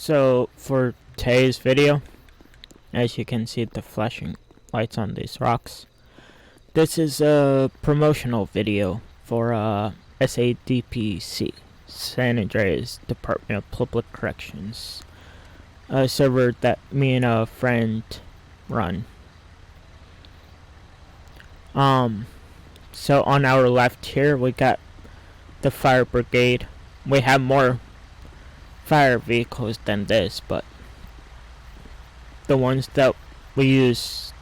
So for today's video, as you can see the flashing lights on these rocks, this is a promotional video for SADPC, San Andreas Department of Public Corrections, a server that me and a friend run. So on our left here we got the fire brigade. We have more fire vehicles than this, but the ones that we use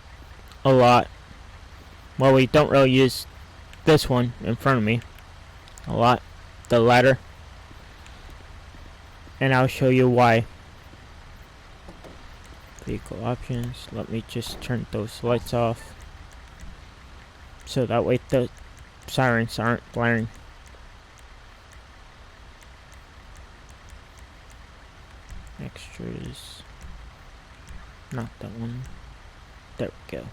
a lot, well, we don't really use this one in front of me a lot, the ladder, and I'll show you why. Vehicle options, let me just turn those lights off so that way the sirens aren't blaring. Extras, not that one, there we go.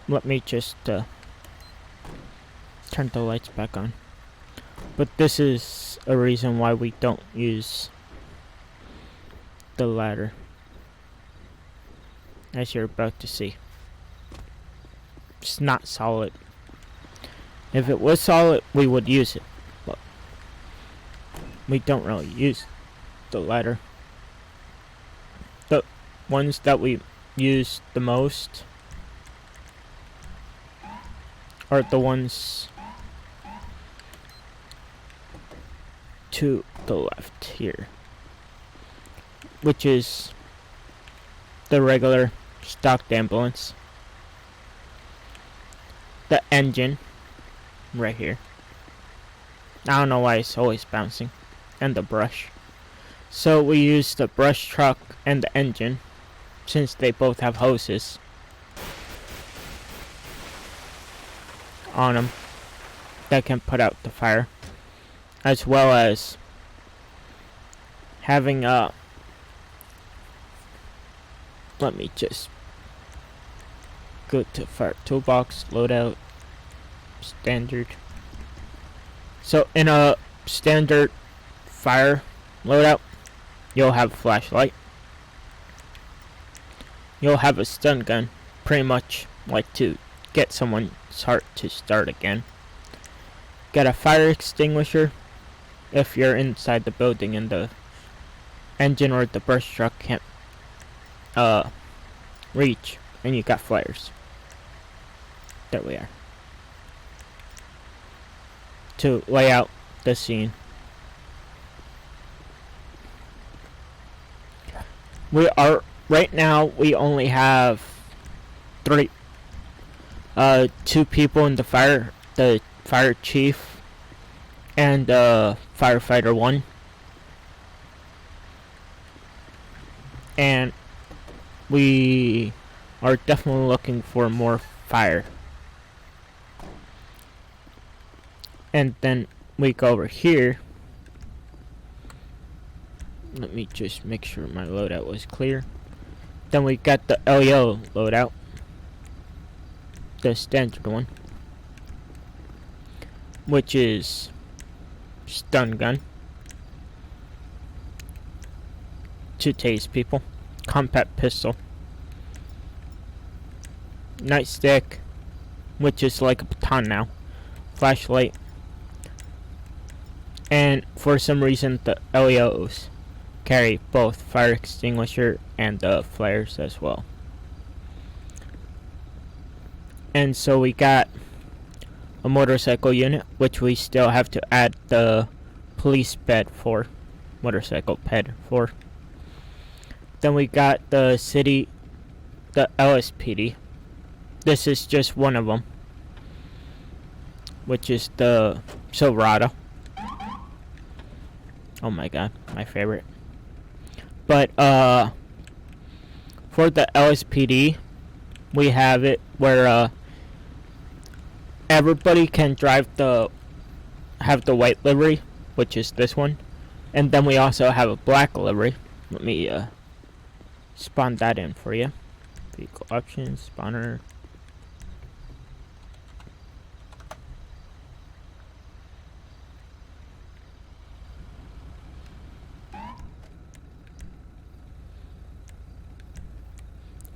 Let me just turn the lights back on. But this is a reason why we don't use the ladder, as you're about to see. It's not solid. If it was solid, we would use it, but we don't really use the ladder. The ones that we use the most are the ones to the left here, which is the regular stocked ambulance, the engine right here, I don't know why it's always bouncing, and the brush. So we use the brush truck and the engine since they both have hoses on them that can put out the fire, as well as having let me just go to fire toolbox, loadout, standard. So in a standard fire loadout, you'll have a flashlight, you'll have a stun gun, pretty much like to get someone's heart to start again. Got a fire extinguisher if you're inside the building and the engine or the brush truck can't reach, and you got flares. There we are, to lay out the scene. We are right now, we only have two people in the fire chief and firefighter 1, and we are definitely looking for more fire. And then we go over here. Let me just make sure my loadout was clear. Then we got the LEO loadout, the standard one, which is stun gun to tase people, compact pistol, nightstick, which is like a baton now, flashlight, and for some reason the LEOs carry both fire extinguisher and the flares as well. And so we got a motorcycle unit, which we still have to add the police bed for, motorcycle ped for. Then we got the city, the LSPD. This is just one of them, which is the Silverado. Oh my god, my favorite. But for the LSPD, we have it where everybody can have the white livery, which is this one, and then we also have a black livery. Let me spawn that in for you. Vehicle options, spawner,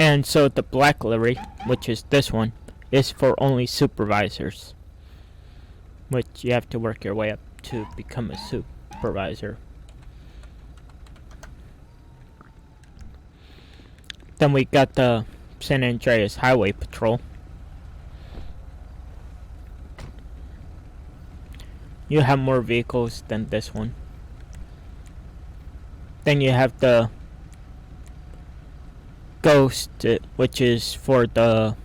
And so the black livery, which is this one, is for only supervisors, which you have to work your way up to become a supervisor. Then we got the San Andreas Highway Patrol. You have more vehicles than this one. Then you have the Ghost, which is for the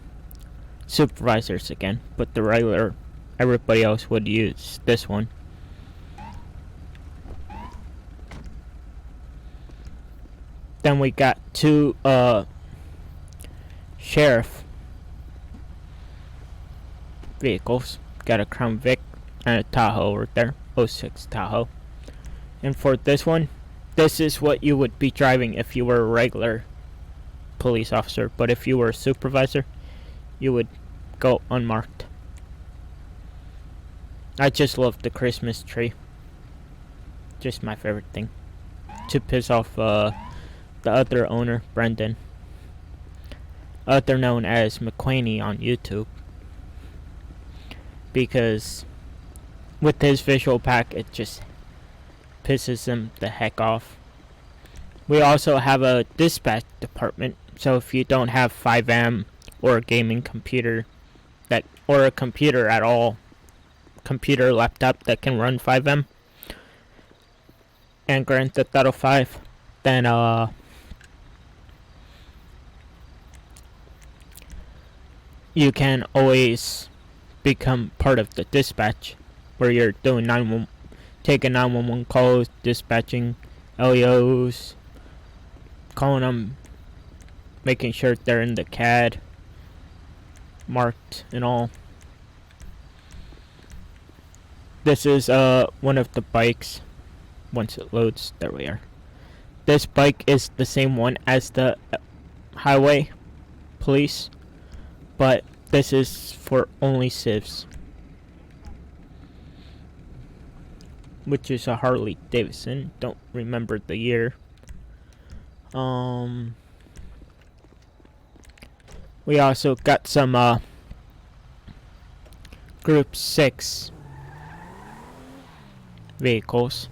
supervisors again, but the regular, everybody else would use this one. Then we got two sheriff vehicles. Got a Crown Vic and a Tahoe right there, 06 Tahoe. And for this one, this is what you would be driving if you were a regular police officer, but if you were a supervisor, you would go unmarked. I just love the Christmas tree. Just my favorite thing. To piss off the other owner, Brendan. Other known as McQuaney on YouTube. Because with his visual pack, it just pisses him the heck off. We also have a dispatch department, so if you don't have FiveM or a gaming computer or a computer at all, computer laptop that can run FiveM and Grand Theft Auto 5, then you can always become part of the dispatch, where you're doing taking 911 calls, dispatching LEOs, calling them, making sure they're in the CAD, marked and all. This is one of the bikes. Once it loads, there we are. This bike is the same one as the highway police, but this is for only civs, which is a Harley Davidson. Don't remember the year. We also got some Group 6 vehicles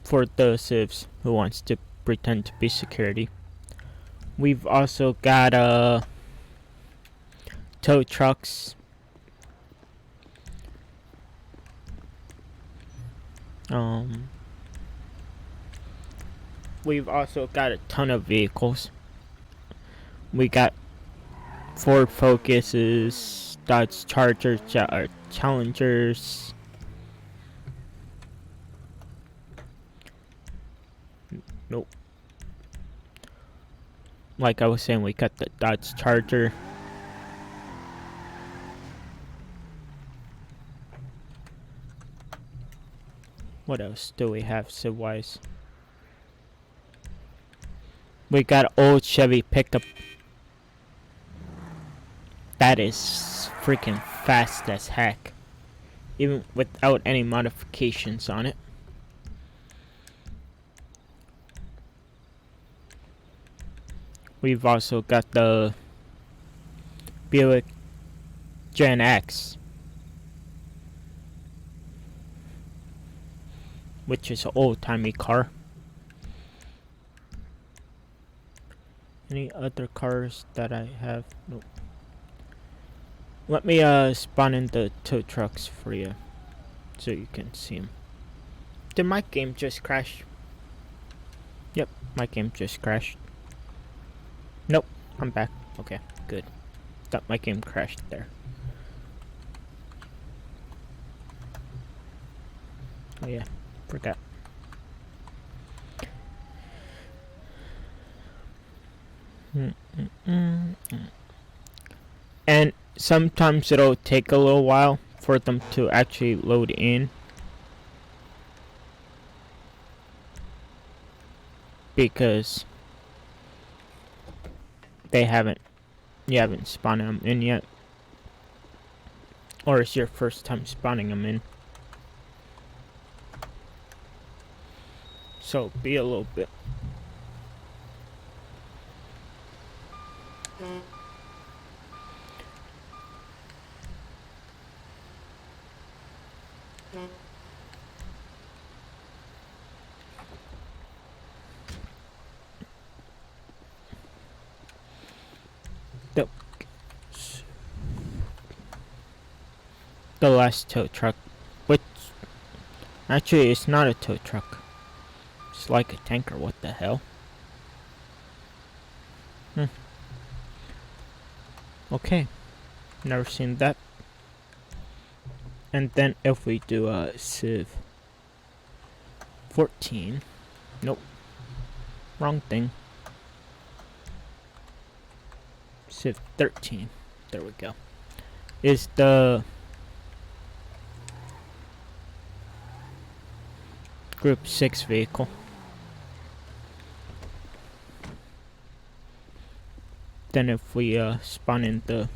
for the civs who wants to pretend to be security. We've also got tow trucks. We've also got a ton of vehicles. We got Ford Focuses, Dodge Chargers, Challengers. Nope. Like I was saying, we got the Dodge Charger. What else do we have civ-wise? We got old Chevy pickup. That is freaking fast as heck, even without any modifications on it. We've also got the Buick Gen X, which is an old-timey car. Any other cars that I have? Nope. Let me spawn in the tow trucks for you, so you can see them. Did my game just crash? Yep, my game just crashed. Nope, I'm back. Okay, good. Thought my game crashed there. Oh yeah, forgot. And sometimes it'll take a little while for them to actually load in, because you haven't spawned them in yet, or it's your first time spawning them in. So be a little bit. The last tow truck, which actually it's not a tow truck. It's like a tanker. What the hell? Okay, never seen that. And then if we do a Civ 14, nope, wrong thing. Civ 13, there we go. Is the Group 6 vehicle. Then if we spawn in the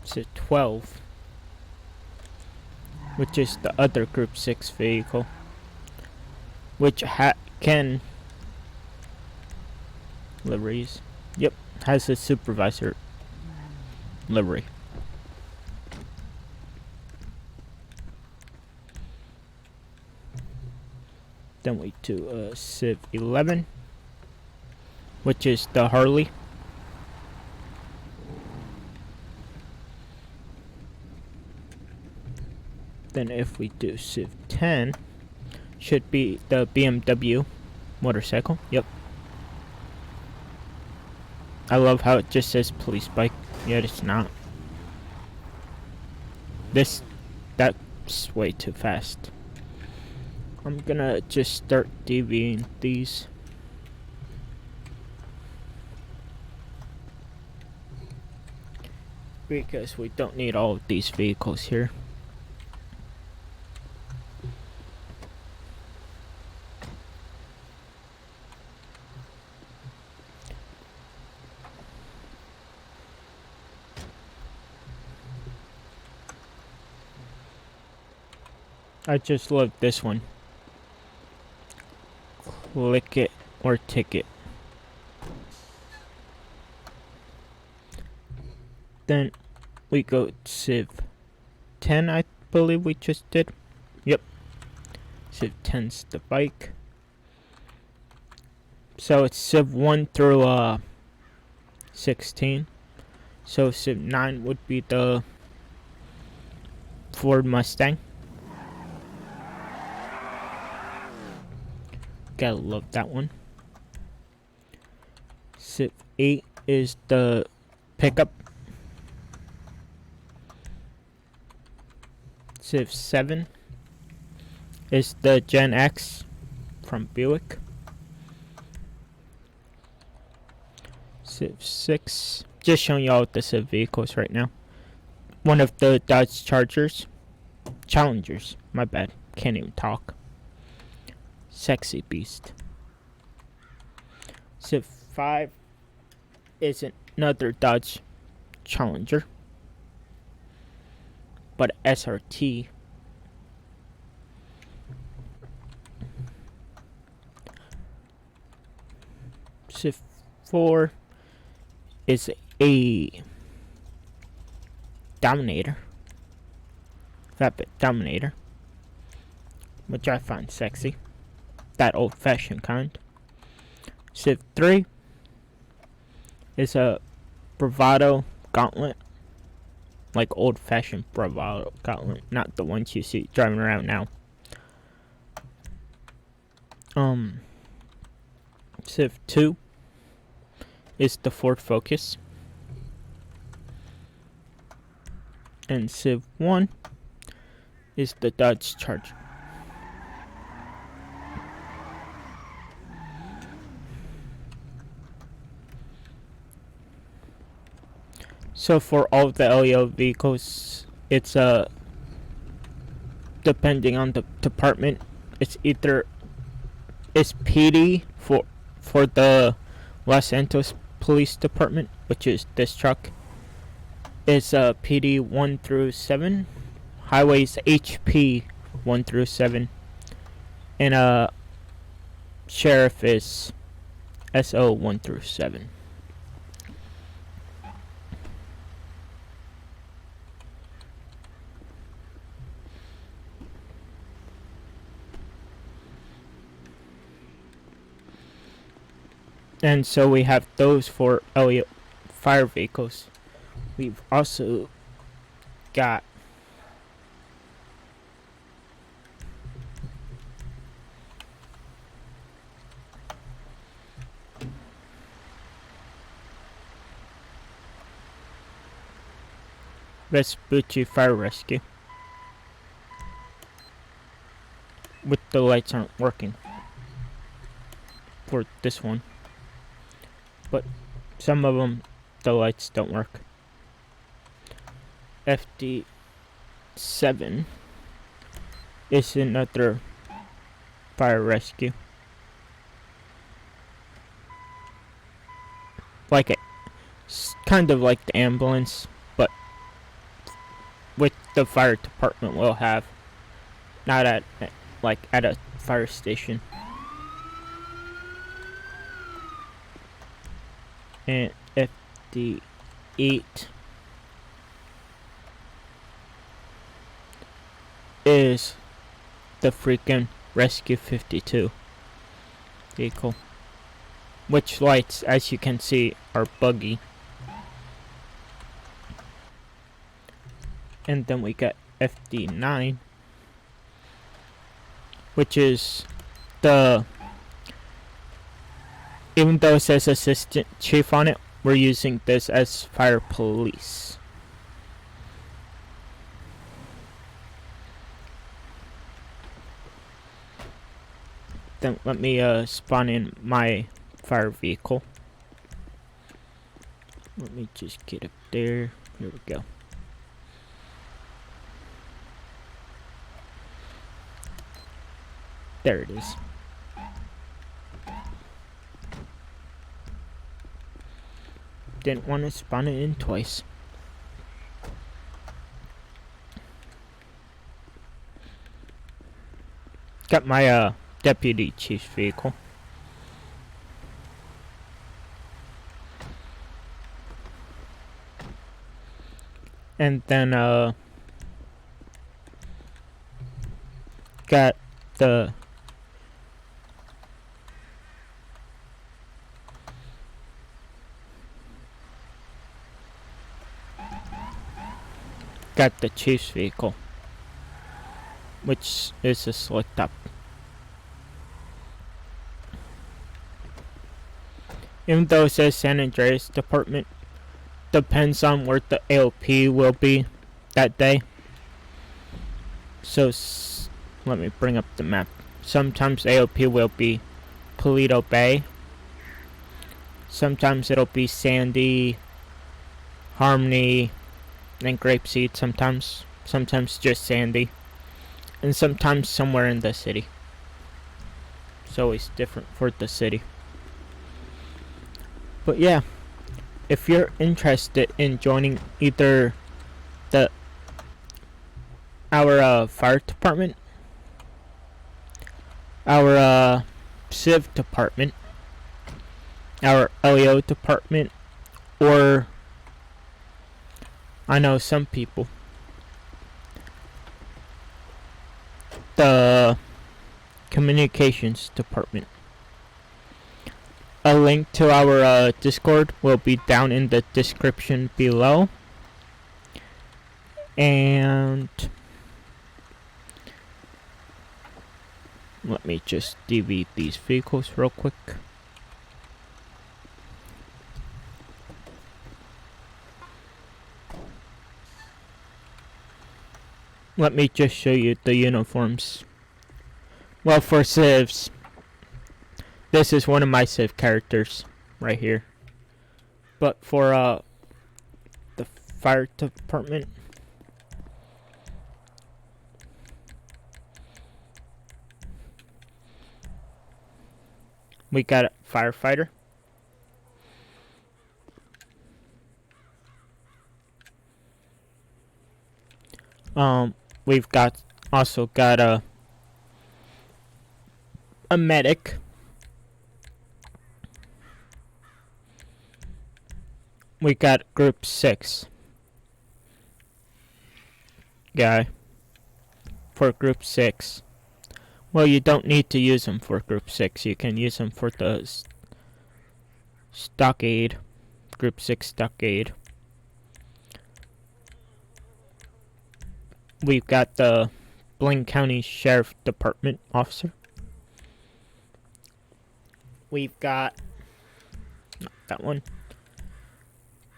Civ 12, which is the other Group 6 vehicle, which can liveries. Yep, has a supervisor livery. Then we do Civ 11, which is the Harley. Then if we do Civ 10, should be the BMW motorcycle. Yep. I love how it just says police bike, yet it's not. That's way too fast. I'm gonna just start DVing these. Because we don't need all of these vehicles here. I just love this one. Click it or ticket. Then we go Civ 10, I believe we just did. Yep. Civ 10's the bike. So it's Civ 1 through 16. So Civ 9 would be the Ford Mustang. Gotta love that one. Civ 8 is the pickup. Civ 7 is the Gen X from Buick. Civ 6, just showing y'all the Civ vehicles right now. One of the Dodge Challengers, my bad, can't even talk. Sexy beast. Civ 5 is another Dodge Challenger, but SRT. Civ 4 is a Dominator, Flatbed Dominator, which I find sexy. That old-fashioned kind. Civ 3 is a Bravado Gauntlet, like old-fashioned Bravado Gauntlet, not the ones you see driving around now. Civ 2 is the Ford Focus, and Civ 1 is the Dodge Charger. So for all of the LEO vehicles, it's depending on the department, it's either it's PD for the Los Angeles Police Department, which is this truck. It's PD 1 through 7, highways HP 1 through 7, and sheriff is SO 1 through 7. And so we have those for LEO fire vehicles. We've also got Vespucci Fire Rescue, with the lights aren't working for this one, but some of them the lights don't work. FD7 is another fire rescue, like kind of like the ambulance, but with the fire department will have, not at like at a fire station. And FD8 is the freaking Rescue 52 vehicle, which lights, as you can see, are buggy. And then we got FD9, which is the, even though it says assistant chief on it, we're using this as fire police. Then let me spawn in my fire vehicle. Let me just get up there. Here we go. There it is. Didn't want to spawn it in twice. Got my deputy chief's vehicle. And then got the chief's vehicle, which is a select up. Even though it says San Andreas Department, depends on where the AOP will be that day. So let me bring up the map. Sometimes AOP will be Paleto Bay. Sometimes it'll be Sandy, Harmony, and Grapeseed sometimes. Sometimes just Sandy. And sometimes somewhere in the city. It's always different for the city. But yeah, if you're interested in joining either our fire department, our civ department, our LEO department, or I know some people, the communications department, a link to our Discord will be down in the description below. And let me just delete these vehicles real quick. Let me just show you the uniforms. Well, for civs, this is one of my civ characters right here. But for the fire department, we got a firefighter. We've also got a medic. We got group 6 guy for group 6. Well, you don't need to use them for group 6. You can use them for the Stockade, Group 6 Stockade. We've got the Blaine County Sheriff Department officer. We've got, not that one,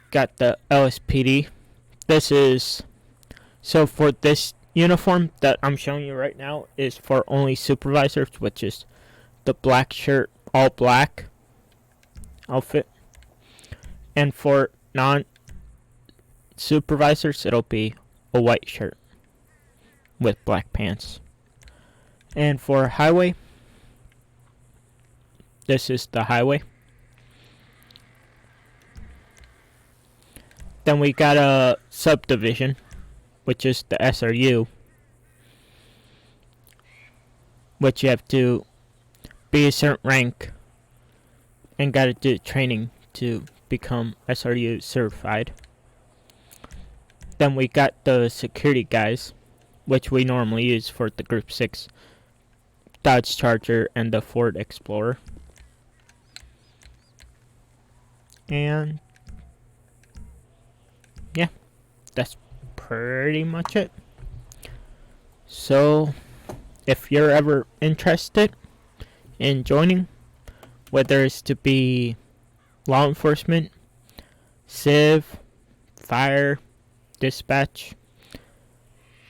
got the LSPD. This is, so for this uniform that I'm showing you right now is for only supervisors, which is the black shirt, all black outfit. And for non-supervisors, it'll be a white shirt with black pants. And for highway, this is the highway. Then we got a subdivision, which is the SRU, which you have to be a certain rank and got to do training to become SRU certified. Then we got the security guys, which we normally use for the Group 6 Dodge Charger and the Ford Explorer. And yeah, that's pretty much it. So if you're ever interested in joining, whether it's to be law enforcement, civ, fire, dispatch,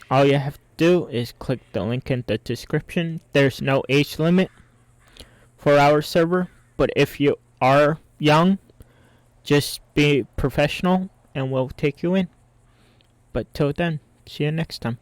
all you have to do is click the link in the description. There's no age limit for our server, but if you are young, just be professional and we'll take you in. But till then, see you next time.